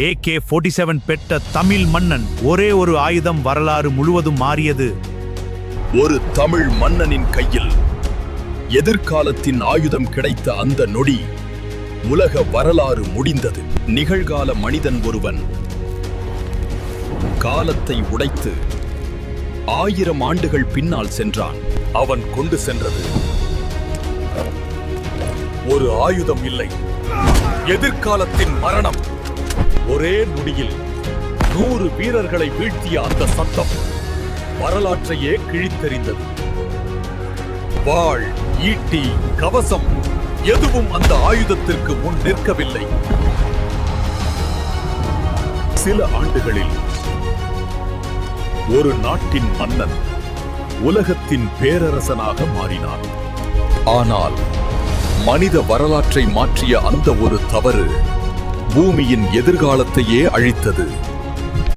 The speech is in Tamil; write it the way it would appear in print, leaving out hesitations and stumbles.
AK-47 பெற்ற தமிழ் மன்னன். ஒரே ஒரு ஆயுதம் வரலாறு முழுவதும் மாறியது. ஒரு தமிழ் மன்னனின் கையில் எதிர்காலத்தின் ஆயுதம் கிடைத்த அந்த நொடி உலக வரலாறு முடிந்தது. நிகழ்கால மனிதன் ஒருவன் காலத்தை உடைத்து 1000 ஆண்டுகள் பின்னால் சென்றான். அவன் கொண்டு சென்றது ஒரு ஆயுதம் இல்லை, எதிர்காலத்தின் மரணம். ஒரே நொடியில் 100 வீரர்களை வீழ்த்திய அந்த சத்தம் வரலாற்றையே கிழித்தெறிந்தது. வாள், ஈட்டி, கவசம் எதுவும் அந்த ஆயுதத்திற்கு முன் நிற்கவில்லை. சில ஆண்டுகளில் ஒரு நாட்டின் மன்னன் உலகத்தின் பேரரசனாக மாறினான். ஆனால் மனித வரலாற்றை மாற்றிய அந்த ஒரு தவறு பூமியின் எதிர்காலத்தையே அழித்தது.